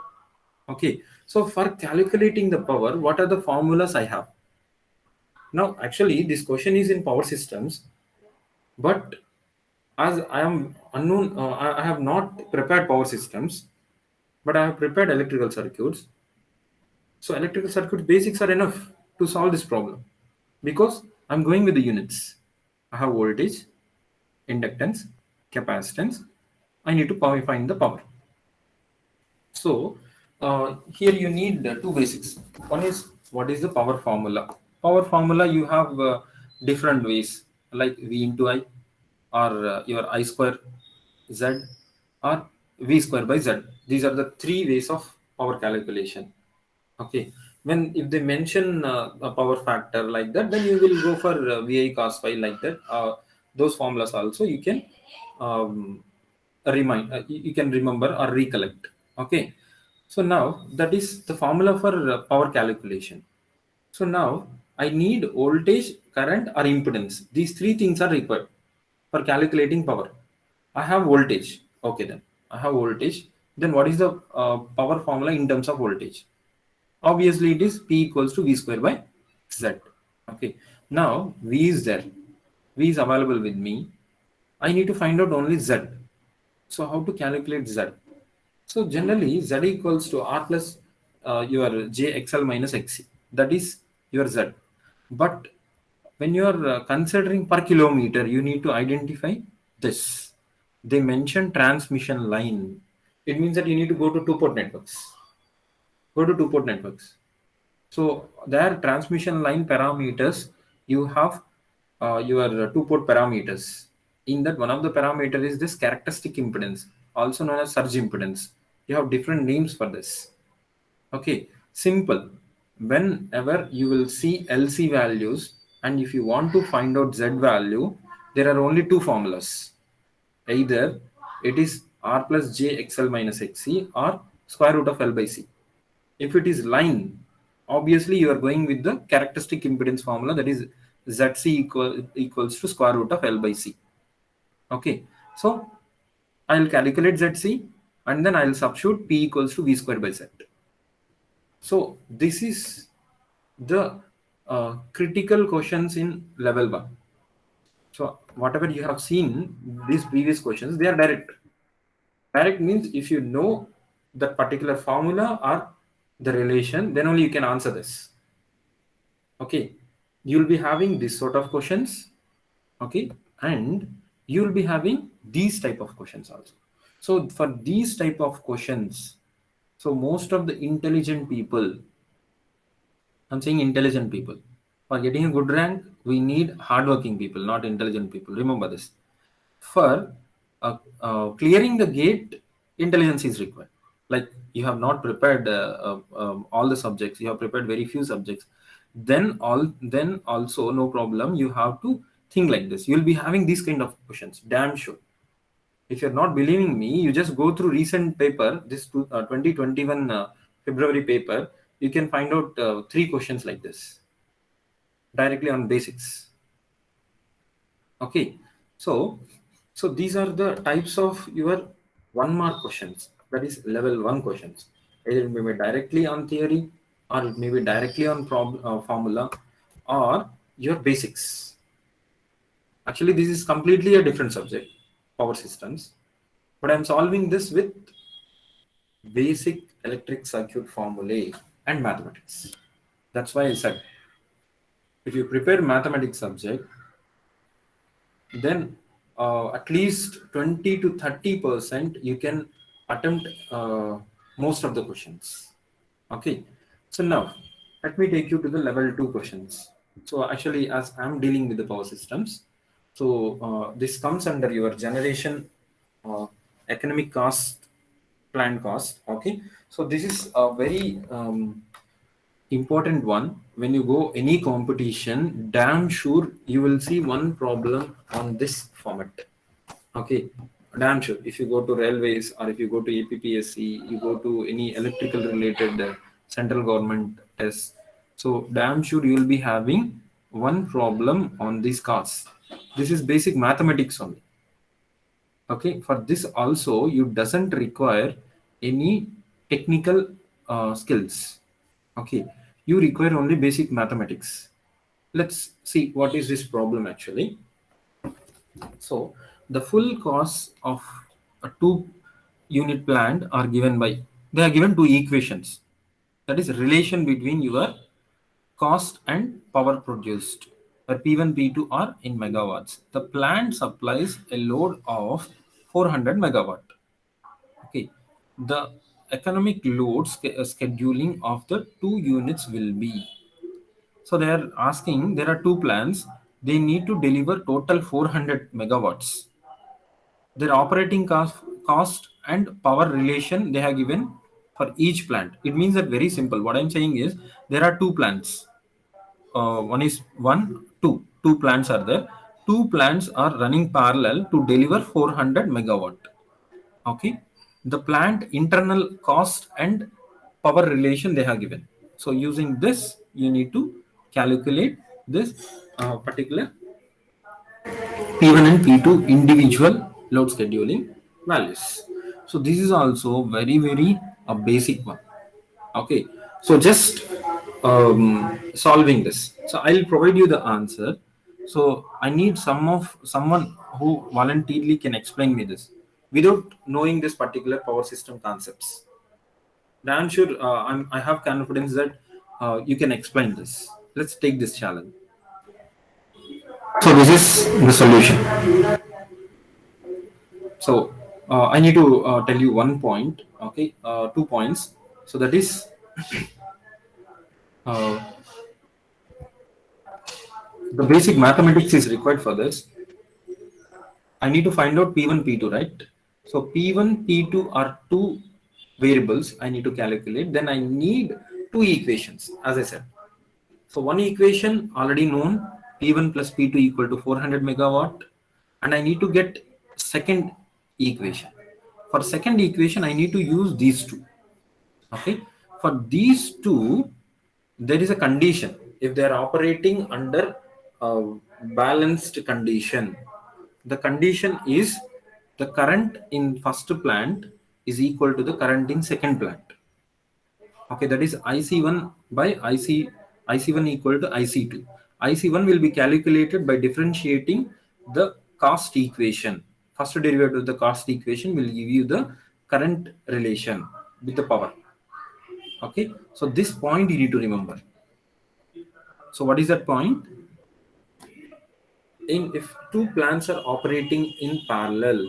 S1: Okay. So for calculating the power, what are the formulas I have? Now, actually, this question is in power systems, but as I am unknown, I have not prepared power systems, but I have prepared electrical circuits. So electrical circuit basics are enough to solve this problem, because I'm going with the units. I have voltage, inductance, capacitance. I need to find the power. So here you need two basics. One is what is the power formula. Power formula you have different ways, like V into I, or your I square Z, or V square by Z. These are the three ways of power calculation. Okay. When if they mention a power factor like that, then you will go for VI cos phi like that. Those formulas also you can um, you can remember or recollect. Okay. So now that is the formula for power calculation. So now I need voltage, current, or impedance. These three things are required for calculating power. I have voltage. Okay, then I have voltage. Then what is the power formula in terms of voltage? Obviously, it is P equals to V square by Z. Okay. Now V is there. V is available with me. I need to find out only Z. So how to calculate Z? So generally Z equals to R plus your J XL minus XC. That is your Z. But when you are considering per kilometer, you need to identify this. They mention transmission line. It means that you need to go to two-port networks. Go to two-port networks. So there transmission line parameters, you have your two-port parameters. In that, one of the parameter is this characteristic impedance, also known as surge impedance. You have different names for this. Okay, simple. Whenever you will see LC values, and if you want to find out Z value, there are only two formulas. Either it is R plus J XL minus XC, or square root of L by C. If it is line, obviously you are going with the characteristic impedance formula, that is ZC equals to square root of L by C. Okay, so I'll calculate ZC, and then I'll substitute P equals to V square by Z. So this is the critical questions in level 1. So whatever you have seen, these previous questions, they are direct. Direct means if you know that particular formula or the relation, then only you can answer this. Okay, you'll be having this sort of questions. Okay, and you'll be having these type of questions also. So for these type of questions, so most of the intelligent people, I'm saying intelligent people, for getting a good rank, we need hardworking people, not intelligent people. Remember this. For clearing the gate, intelligence is required. Like you have not prepared all the subjects, you have prepared very few subjects. Then also no problem. You have to think like this. You'll be having these kind of questions. Damn sure. If you're not believing me, you just go through recent paper, this 2021 February paper. You can find out three questions like this directly on basics. Okay, so these are the types of your 1 mark questions, that is level 1 questions. Either it may be directly on theory, or it may be directly on formula, or your basics. Actually this is completely a different subject, power systems, but I'm solving this with basic electric circuit formulae and mathematics. That's why I said, if you prepare mathematics subject, then at least 20 to 30% you can attempt most of the questions. Okay, so now let me take you to the level 2 questions. So actually, as I'm dealing with the power systems, so this comes under your generation uh, economic cost, planned cost. Okay, so this is a very important one. When you go any competition, damn sure you will see one problem on this format. Okay, damn sure. If you go to railways, or if you go to APPSC, you go to any electrical related central government tests, so damn sure you will be having one problem on these costs. This is basic mathematics only. Okay, for this also you doesn't require any technical skills. Okay, you require only basic mathematics. Let's see what is this problem actually. So the full cost of a 2 unit plant are given by, they are given two equations, that is relation between your cost and power produced, where P1 P2 are in megawatts. The plant supplies a load of 400 megawatt. Okay, the economic load scheduling of the 2 units will be, so they are asking, there are two plants, they need to deliver total 400 megawatts. Their operating cost and power relation they have given for each plant. It means that very simple. What I'm saying is there are two plants. One is two plants are there. Two plants are running parallel to deliver 400 megawatt. Okay, the plant internal cost and power relation they have given. So using this, you need to calculate this particular P1 and P2 individual load scheduling values. So this is also very a basic one. Okay, so just solving this. So I'll provide you the answer. So I need someone who voluntarily can explain me this without knowing this particular power system concepts. I'm sure I have confidence that you can explain this. Let's take this challenge. So this is the solution. So I need to tell you one point. Okay, 2 points. So that is uh, the basic mathematics is required for this. I need to find out P1, P2, right? So P1, P2 are two variables I need to calculate. Then I need two equations, as I said. So one equation already known, P1 plus P2 equal to 400 megawatt. And I need to get second equation. For second equation, I need to use these two. Okay. For these two, there is a condition. If they are operating under a balanced condition, the condition is the current in first plant is equal to the current in second plant. Okay, that is IC1 by IC1 equal to IC2. IC1 will be calculated by differentiating the cost equation first derivative of the cost equation will give you the current relation with the power. Okay, so this point you need to remember. So what is that point? In if two plants are operating in parallel,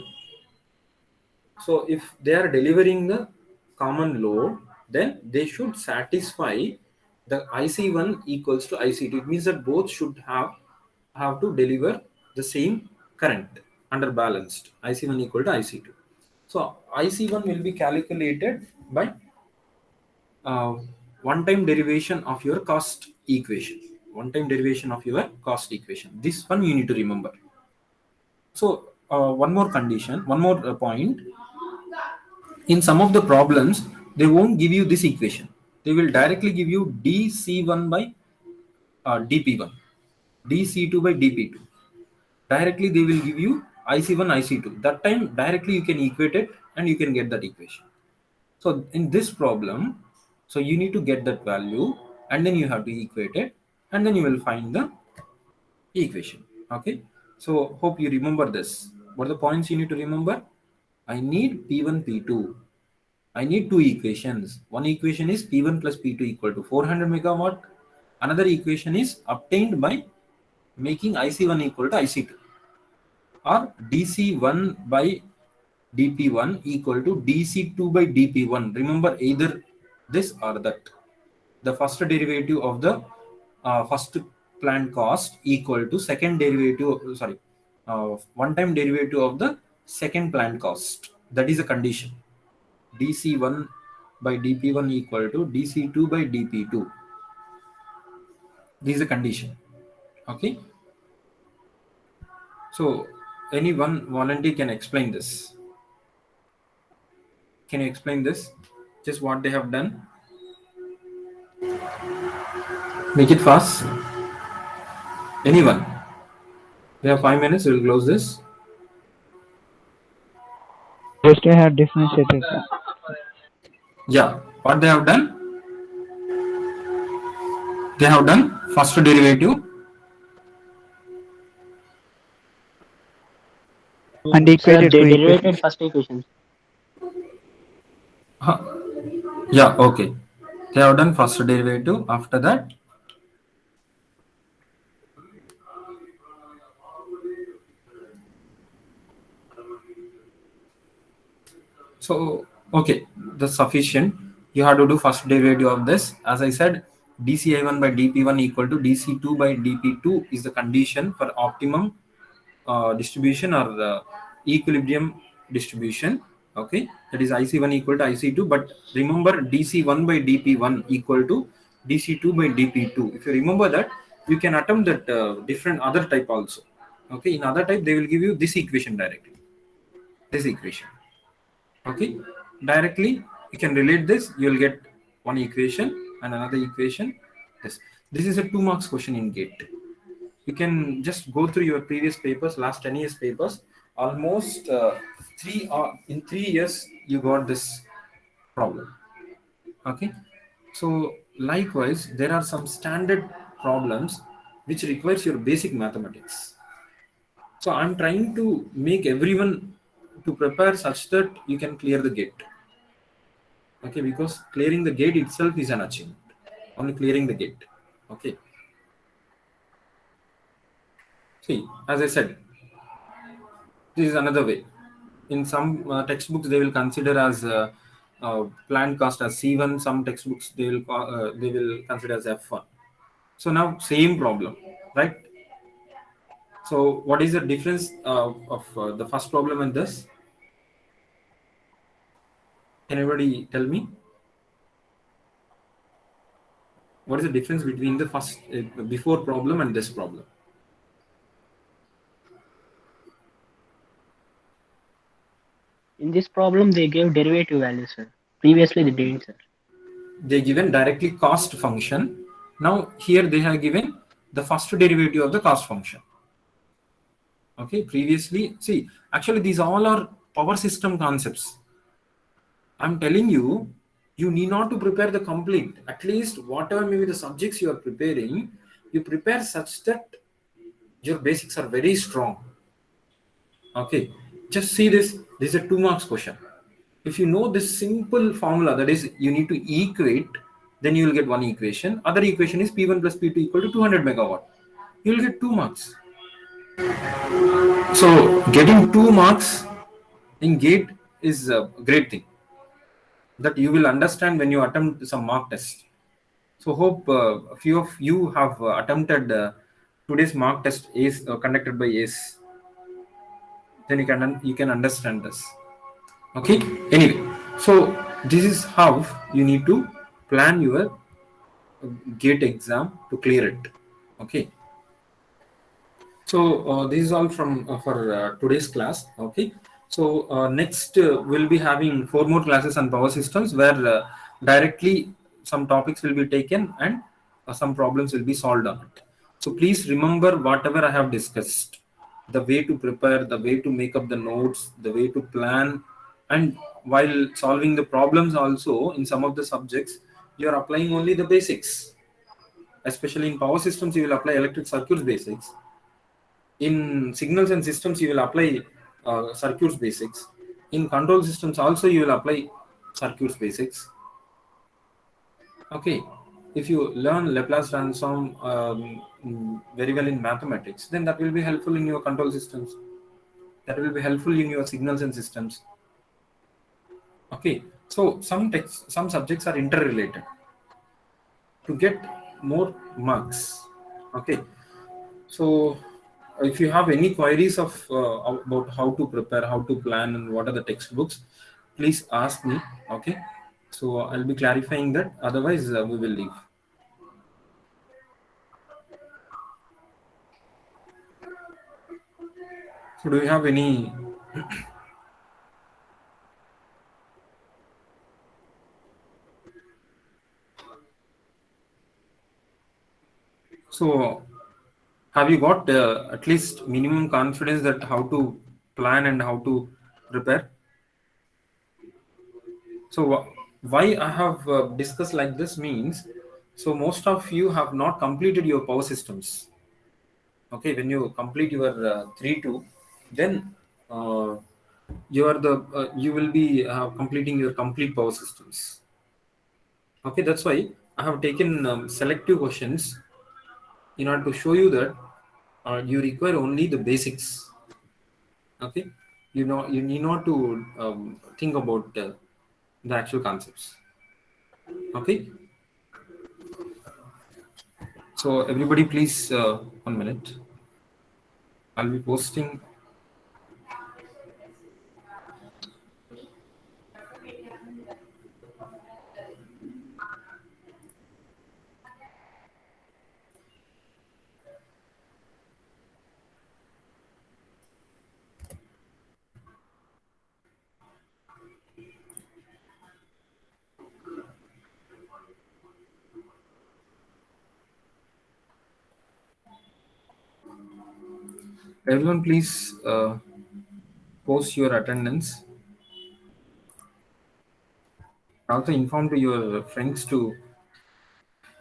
S1: so if they are delivering the common load, then they should satisfy the IC1 equals to IC2. It means that both should have to deliver the same current under balanced. IC1 equal to IC2. So IC1 will be calculated by uh, one-time derivation of your cost equation. One-time derivation of your cost equation. This one you need to remember. So one more condition, one more point. In some of the problems, they won't give you this equation. They will directly give you dC1 by dP1, dC2 by dP2. Directly they will give you IC1, IC2. That time directly you can equate it and you can get that equation. So in this problem, so you need to get that value and then you have to equate it and then you will find the equation. Okay. So hope you remember this. What are the points you need to remember? I need P1, P2. I need two equations. One equation is P1 plus P2 equal to 400 megawatt. Another equation is obtained by making IC1 equal to IC2 or DC1 by dP1 equal to DC2 by dP1. Remember either this or that. The first derivative of the first plant cost equal to second derivative, sorry, one-time derivative of the second plant cost. That is a condition. DC1 by dP1 equal to DC2 by dP2. This is a condition. Okay. So any one volunteer can explain this. Can you explain this? Just what they have done? Make it fast. Anyone? We have 5 minutes. We will close this.
S3: Just I have differentiated.
S1: Yeah. What they have done? They have done first derivative
S3: And
S4: Sir,
S3: equated
S4: they
S3: two
S4: derivated
S3: equations.
S4: first equation.
S1: Yeah, okay. They have done first derivative. After that, so okay, that's sufficient. You have to do first derivative of this. As I said, dCi1 by dP1 equal to dC2 by dP2 is the condition for optimum distribution or equilibrium distribution. Okay, that is IC1 equal to IC2. But remember, dC1 by dP1 equal to dC2 by dP2. If you remember that, you can attempt that different other type also. Okay, in other type they will give you this equation directly. This equation. Okay, directly you can relate this. You will get one equation and another equation. This is a 2 marks question in GATE. You can just go through your previous papers, last 10 years papers. Almost in 3 years you got this problem. Okay, so likewise there are some standard problems which requires your basic mathematics. So I'm trying to make everyone to prepare such that you can clear the gate. Okay, because clearing the gate itself is an achievement. Only clearing the gate. Okay. See, as I said, this is another way. In some textbooks, they will consider as plant cost as C1. Some textbooks they will consider as F1. So now same problem, right? So what is the difference of the first problem and this? Can anybody tell me? What is the difference between the first before problem and this problem?
S4: In this problem, they gave derivative values, sir. Previously, they didn't, sir.
S1: They given directly cost function. Now here they have given the first derivative of the cost function. Okay, previously, see, actually these all are power system concepts. I'm telling you, you need not to prepare the complete. At least whatever maybe the subjects you are preparing, you prepare such that your basics are very strong. Okay, Just see this. This is a 2 marks question. If you know this simple formula, that is, you need to equate, then you will get one equation. Other equation is P1 plus P2 equal to 200 megawatt. You will get 2 marks. So getting 2 marks in GATE is a great thing that you will understand when you attempt some mock test. So hope a few of you have attempted today's mock test is conducted by ACE. Then you can understand this. Okay. Anyway, so this is how you need to plan your GATE exam to clear it. Okay. So this is all from for today's class. Okay. So next we'll be having 4 more classes on power systems where directly some topics will be taken and some problems will be solved on it. So please remember whatever I have discussed, the way to prepare, the way to make up the notes, the way to plan, and while solving the problems also in some of the subjects, you are applying only the basics. Especially in power systems, you will apply electric circuits basics. In signals and systems, you will apply circuits basics. In control systems also, you will apply circuits basics. Okay. If you learn Laplace transform very well in mathematics, then that will be helpful in your control systems. That will be helpful in your signals and systems. Okay. So some subjects are interrelated to get more marks. Okay. So if you have any queries of about how to prepare, how to plan, and what are the textbooks, please ask me. Okay. So I'll be clarifying that. Otherwise, we will leave. So do you have any? So have you got at least minimum confidence that how to plan and how to prepare? So why I have discussed like this means, so most of you have not completed your power systems. Okay, when you complete your 3-2, then you will be completing your complete power systems. Okay, that's why I have taken selective questions in order to show you that you require only the basics. Okay, you need not to think about the actual concepts. Okay, so everybody please 1 minute. I'll be posting. Everyone please post your attendance. Also inform to your friends to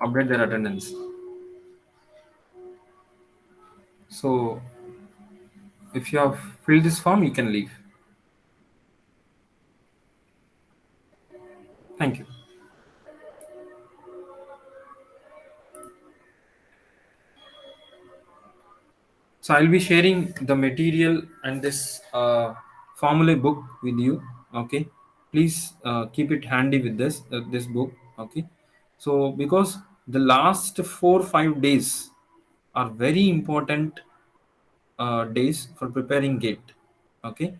S1: update their attendance. So if you have filled this form, you can leave. Thank you. So I'll be sharing the material and this formula book with you. Okay, please keep it handy with this book. Okay, so because the last 4-5 days are very important days for preparing GATE. Okay,